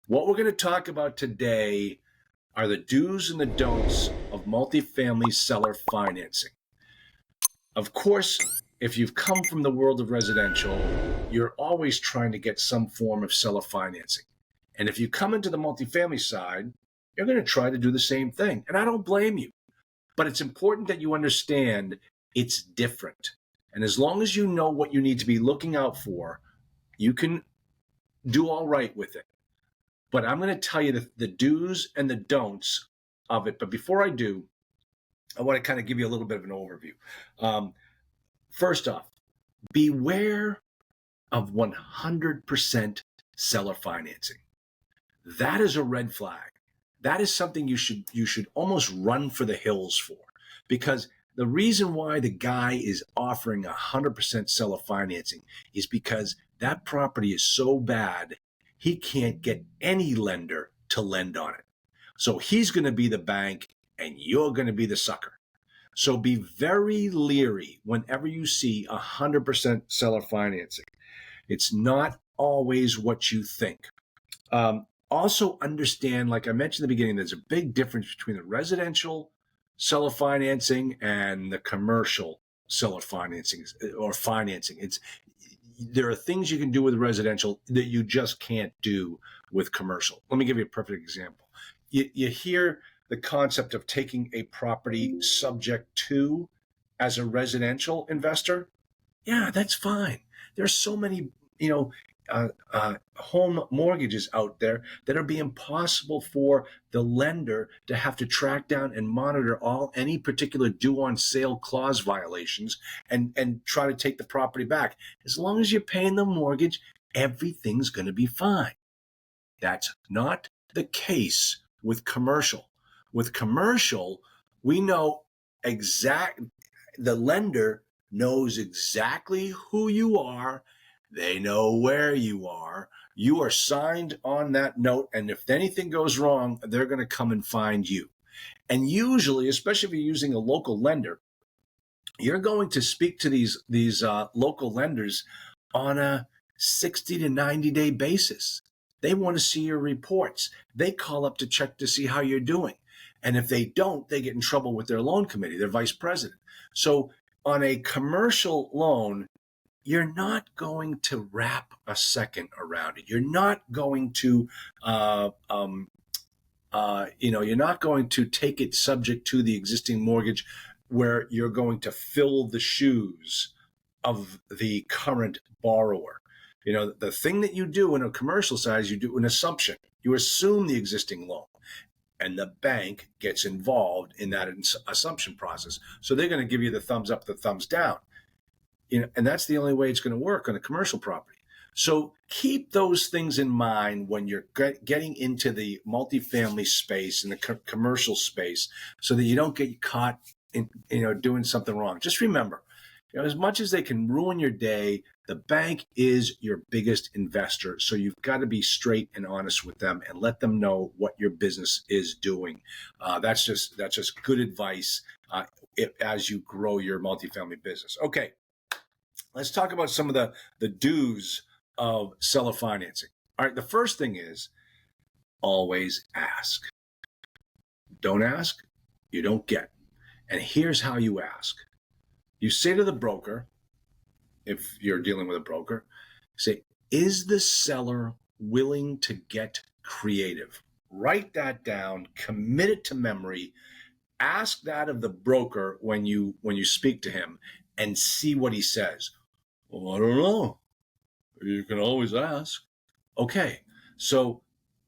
What we're going to talk about today are the do's and the don'ts of multifamily seller financing. Of course, if you've come from the world of residential, you're always trying to get some form of seller financing. And if you come into the multifamily side, you're going to try to do the same thing. And I don't blame you, but it's important that you understand it's different. And as long as you know what you need to be looking out for, you can do all right with it. But I'm going to tell you the do's and the don'ts of it. But before I do, I want to kind of give you a little bit of an overview. First off, beware of 100% seller financing. That is a red flag. That is something you should almost run for the hills for, because the reason why the guy is offering 100% seller financing is because that property is so bad he can't get any lender to lend on it. So he's going to be the bank and you're going to be the sucker. So be very leery whenever you see 100% seller financing. It's not always what you think. Also understand, like I mentioned in the beginning, there's a big difference between the residential seller financing and the commercial seller financing or financing. There are things you can do with residential that you just can't do with commercial. Let me give you a perfect example. You hear the concept of taking a property subject to as a residential investor. Yeah, that's fine. There's so many, home mortgages out there that are being possible for the lender to have to track down and monitor any particular due on sale clause violations and try to take the property back. As long as you're paying the mortgage, everything's going to be fine. That's not the case with commercial. With commercial, we know the lender knows exactly who you are. They know where you are. You are signed on that note, and if anything goes wrong, they're going to come and find you. And usually, especially if you're using a local lender, you're going to speak to these local lenders on a 60 to 90-day basis. They want to see your reports. They call up to check to see how you're doing. And if they don't, they get in trouble with their loan committee, their vice president. So on a commercial loan, you're not going to wrap a second around it. You're not going to, you're not going to take it subject to the existing mortgage where you're going to fill the shoes of the current borrower. The thing that you do in a commercial side is you do an assumption. You assume the existing loan, and the bank gets involved in that assumption process. So they're going to give you the thumbs up, the thumbs down. And that's the only way it's going to work on a commercial property. So keep those things in mind when you're getting into the multifamily space and the commercial space, so that you don't get caught in doing something wrong. Just remember, as much as they can ruin your day, the bank is your biggest investor. So you've got to be straight and honest with them and let them know what your business is doing. That's just good advice as you grow your multifamily business. Okay, let's talk about some of the do's of seller financing. All right, the first thing is always ask. Don't ask, you don't get. And here's how you ask. You say to the broker, if you're dealing with a broker, say, is the seller willing to get creative? Write that down, commit it to memory, ask that of the broker when you speak to him, and see what he says. Well, I don't know. You can always ask. Okay, so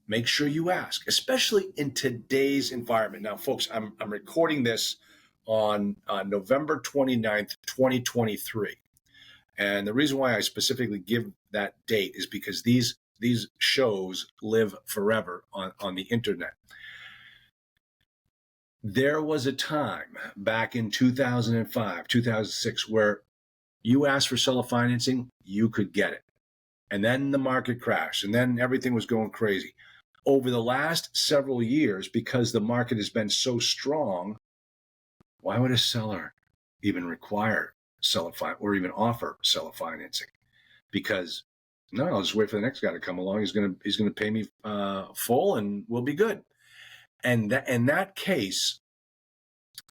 make sure you ask, especially in today's environment. Now, folks, I'm recording this on November 29th, 2023. And the reason why I specifically give that date is because these shows live forever on the internet. There was a time back in 2005, 2006, where you asked for seller financing, you could get it. And then the market crashed, and then everything was going crazy. Over the last several years, because the market has been so strong, why would a seller even require seller financing or even offer seller financing? Because No, I'll just wait for the next guy to come along. He's gonna pay me full, and we'll be good. And in that case,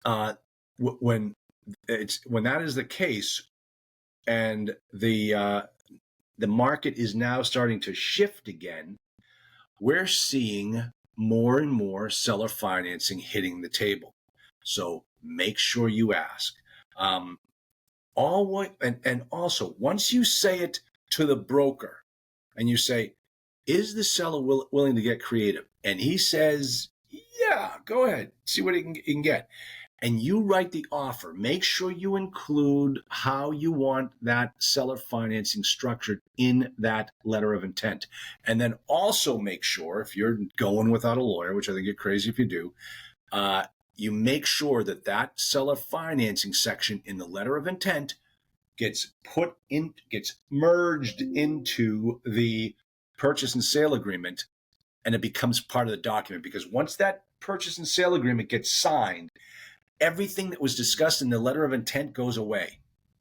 when that is the case, and the market is now starting to shift again, we're seeing more and more seller financing hitting the table. So make sure you ask. And also, once you say it to the broker and you say, is the seller willing to get creative? And he says, yeah, go ahead, see what he can get. And you write the offer. Make sure you include how you want that seller financing structured in that letter of intent. And then also make sure, if you're going without a lawyer, which I think you're crazy if you do, you make sure that that seller financing section in the letter of intent gets merged into the purchase and sale agreement, and it becomes part of the document. Because once that purchase and sale agreement gets signed, everything that was discussed in the letter of intent goes away.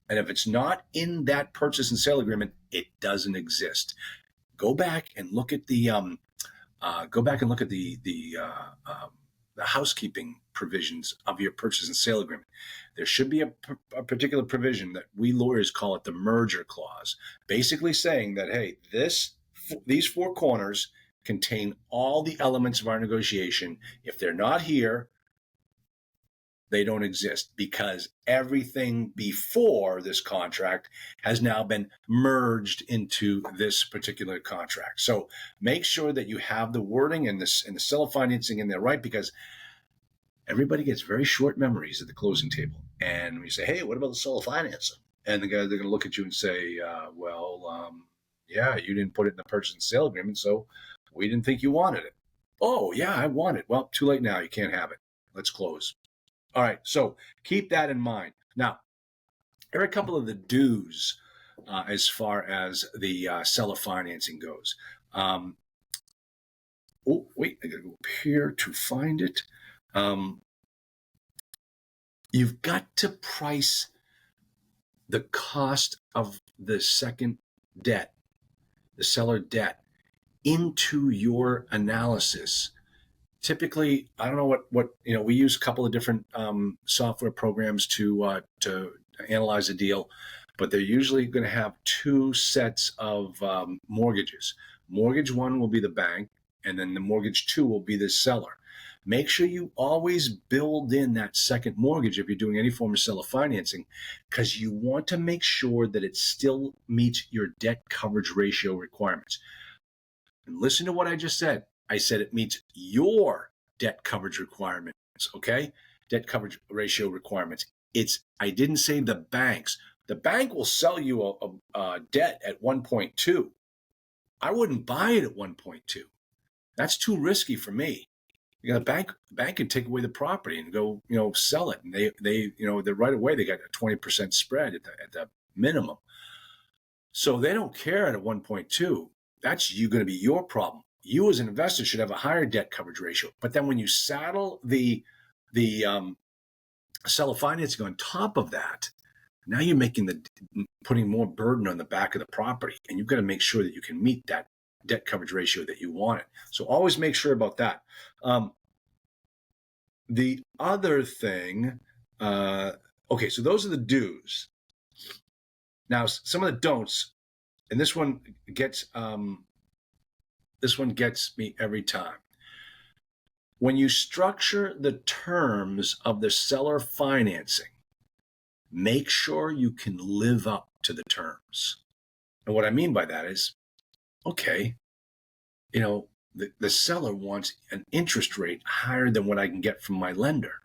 And if it's not in that purchase and sale agreement, it doesn't exist. Go back and look at the housekeeping provisions of your purchase and sale agreement. There should be a particular provision that we lawyers call it the merger clause, basically saying that, hey, these four corners contain all the elements of our negotiation. If they're not here, they don't exist, because everything before this contract has now been merged into this particular contract. So make sure that you have the wording and the seller financing in there right, because everybody gets very short memories at the closing table. And when you say, hey, what about the seller financing? And they're going to look at you and say, yeah, you didn't put it in the purchase and sale agreement, so we didn't think you wanted it. Oh, yeah, I want it. Well, too late now. You can't have it. Let's close. All right, so keep that in mind. Now, there are a couple of the do's as far as the seller financing goes. I got to go up here to find it. You've got to price the cost of the second debt, the seller debt, into your analysis. Typically, I don't know what we use a couple of different software programs to analyze a deal, but they're usually going to have two sets of mortgages. Mortgage one will be the bank, and then the mortgage two will be the seller. Make sure you always build in that second mortgage if you're doing any form of seller financing, because you want to make sure that it still meets your debt coverage ratio requirements. And listen to what I just said. I said it meets your debt coverage requirements, okay? Debt coverage ratio requirements. I didn't say the banks. The bank will sell you a debt at 1.2. I wouldn't buy it at 1.2. That's too risky for me. The bank can take away the property and go, sell it. And they right away, they got a 20% spread at the minimum. So they don't care at a 1.2. That's going to be your problem. You as an investor should have a higher debt coverage ratio. But then when you saddle the seller financing on top of that, now you're putting more burden on the back of the property, and you've got to make sure that you can meet that debt coverage ratio that you want it. So always make sure about that. The other thing, okay, so those are the do's. Now, some of the don'ts, and this one gets me every time. When you structure the terms of the seller financing, make sure you can live up to the terms. And what I mean by that is, okay, the seller wants an interest rate higher than what I can get from my lender.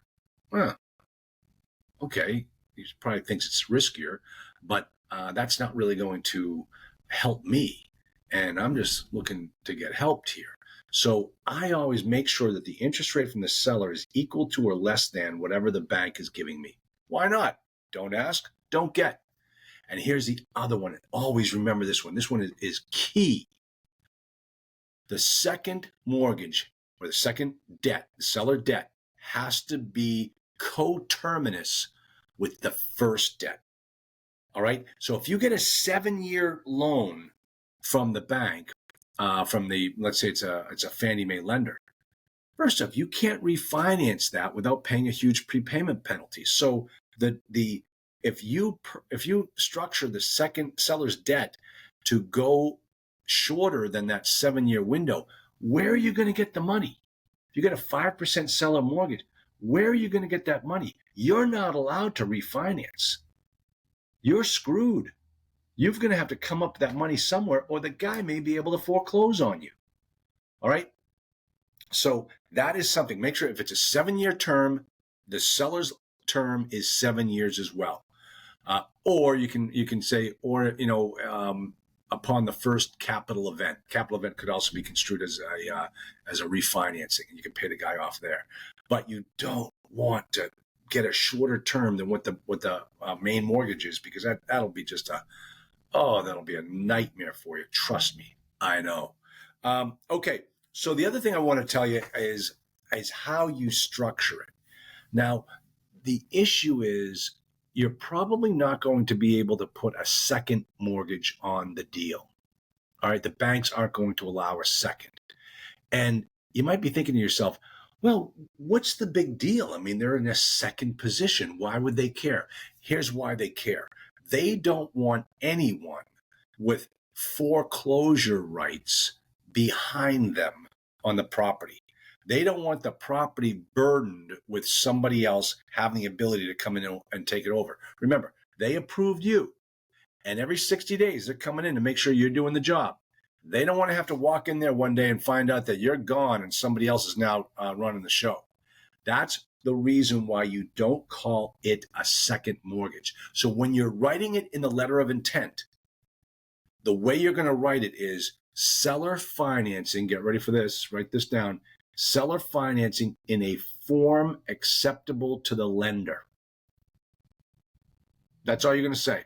Okay, he probably thinks it's riskier, but that's not really going to help me. And I'm just looking to get helped here. So I always make sure that the interest rate from the seller is equal to or less than whatever the bank is giving me. Why not? Don't ask, don't get. And here's the other one. Always remember this one. This one is key. The second mortgage or the second debt, the seller debt, has to be coterminous with the first debt. All right. So if you get a 7-year loan from the bank, let's say it's a Fannie Mae lender. First off, you can't refinance that without paying a huge prepayment penalty. So if you structure the second seller's debt to go shorter than that 7-year window, where are you going to get the money? If you get a 5% seller mortgage, where are you going to get that money? You're not allowed to refinance. You're screwed. You're going to have to come up with that money somewhere, or the guy may be able to foreclose on you. All right? So that is something. Make sure if it's a 7-year term, the seller's term is 7 years as well. Or you can say, or upon the first capital event. Capital event could also be construed as a refinancing, and you can pay the guy off there. But you don't want to get a shorter term than what the main mortgage is, because that'll be just that'll be a nightmare for you. Trust me, I know. Okay, so the other thing I want to tell you is how you structure it. Now, the issue is you're probably not going to be able to put a second mortgage on the deal. All right, the banks aren't going to allow a second. And you might be thinking to yourself, well, what's the big deal? I mean, they're in a second position. Why would they care? Here's why they care. They don't want anyone with foreclosure rights behind them on the property. They don't want the property burdened with somebody else having the ability to come in and take it over. Remember, they approved you, and every 60 days they're coming in to make sure you're doing the job. They don't want to have to walk in there one day and find out that you're gone and somebody else is now running the show. That's the reason why you don't call it a second mortgage. So when you're writing it in the letter of intent, the way you're going to write it is seller financing. Get ready for this. Write this down. Seller financing in a form acceptable to the lender. That's all you're going to say.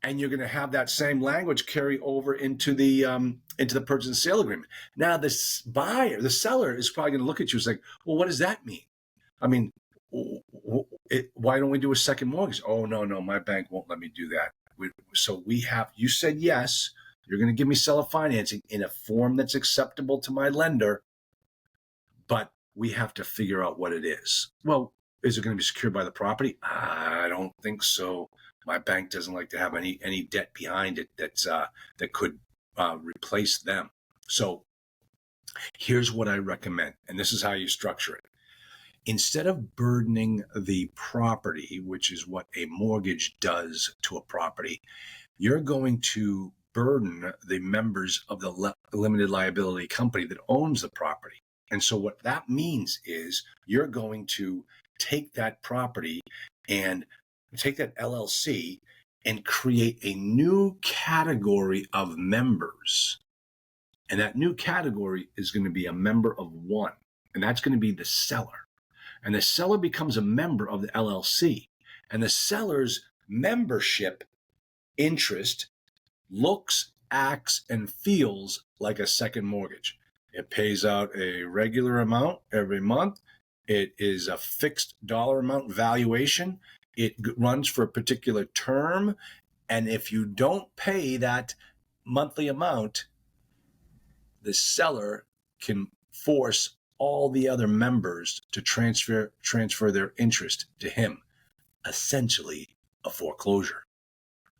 And you're going to have that same language carry over into the purchase and sale agreement. Now, the seller is probably going to look at you and say, well, what does that mean? I mean, why don't we do a second mortgage? Oh, no, my bank won't let me do that. You said yes, you're going to give me seller financing in a form that's acceptable to my lender, but we have to figure out what it is. Well, is it going to be secured by the property? I don't think so. My bank doesn't like to have any debt behind it that could replace them. So here's what I recommend, and this is how you structure it. Instead of burdening the property, which is what a mortgage does to a property, you're going to burden the members of the limited liability company that owns the property. And so what that means is you're going to take that property and take that LLC and create a new category of members. And that new category is going to be a member of one, and that's going to be the seller. And the seller becomes a member of the LLC. And the seller's membership interest looks, acts, and feels like a second mortgage. It pays out a regular amount every month. It is a fixed dollar amount valuation. It runs for a particular term. And if you don't pay that monthly amount, the seller can force all the other members to transfer their interest to him. Essentially a foreclosure.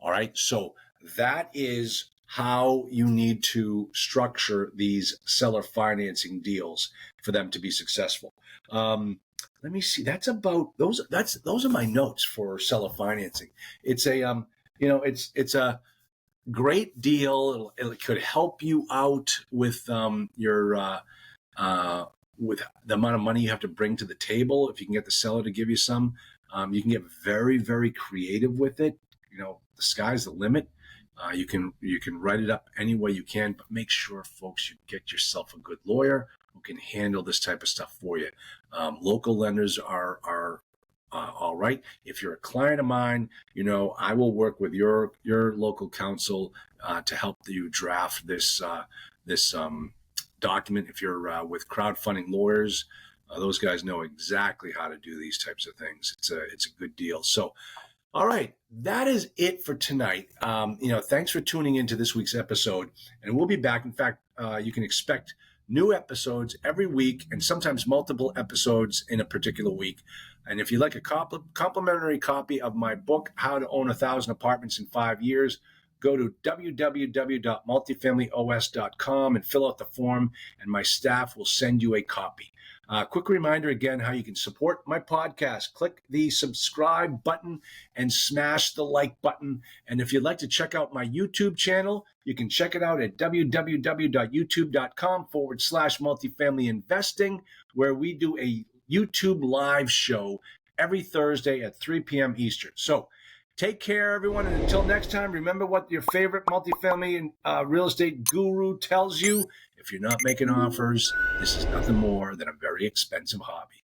All right. So that is how you need to structure these seller financing deals for them to be successful. Let me see. That's about those. Those are my notes for seller financing. It's a it's a great deal. It could help you out with your with the amount of money you have to bring to the table. If you can get the seller to give you some, you can get very, very creative with it. The sky's the limit. You can write it up any way you can, but make sure, folks, you get yourself a good lawyer who can handle this type of stuff for you. Local lenders are all right. If you're a client of mine, I will work with your local counsel to help you draft this document. If you're with crowdfunding lawyers, those guys know exactly how to do these types of things. It's a good deal. So All right, that is it for tonight. Thanks for tuning into this week's episode, and we'll be back. In fact, you can expect new episodes every week, and sometimes multiple episodes in a particular week. And if you'd like a complimentary copy of my book, How to Own 1,000 Apartments in 5 Years, go to www.multifamilyos.com and fill out the form, and my staff will send you a copy. Quick reminder again how you can support my podcast. Click the subscribe button and smash the like button. And if you'd like to check out my YouTube channel, you can check it out at www.youtube.com/multifamily investing, where we do a YouTube live show every Thursday at 3 p.m. Eastern. So take care, everyone. And until next time, remember what your favorite multifamily real estate guru tells you. If you're not making offers, this is nothing more than a very expensive hobby.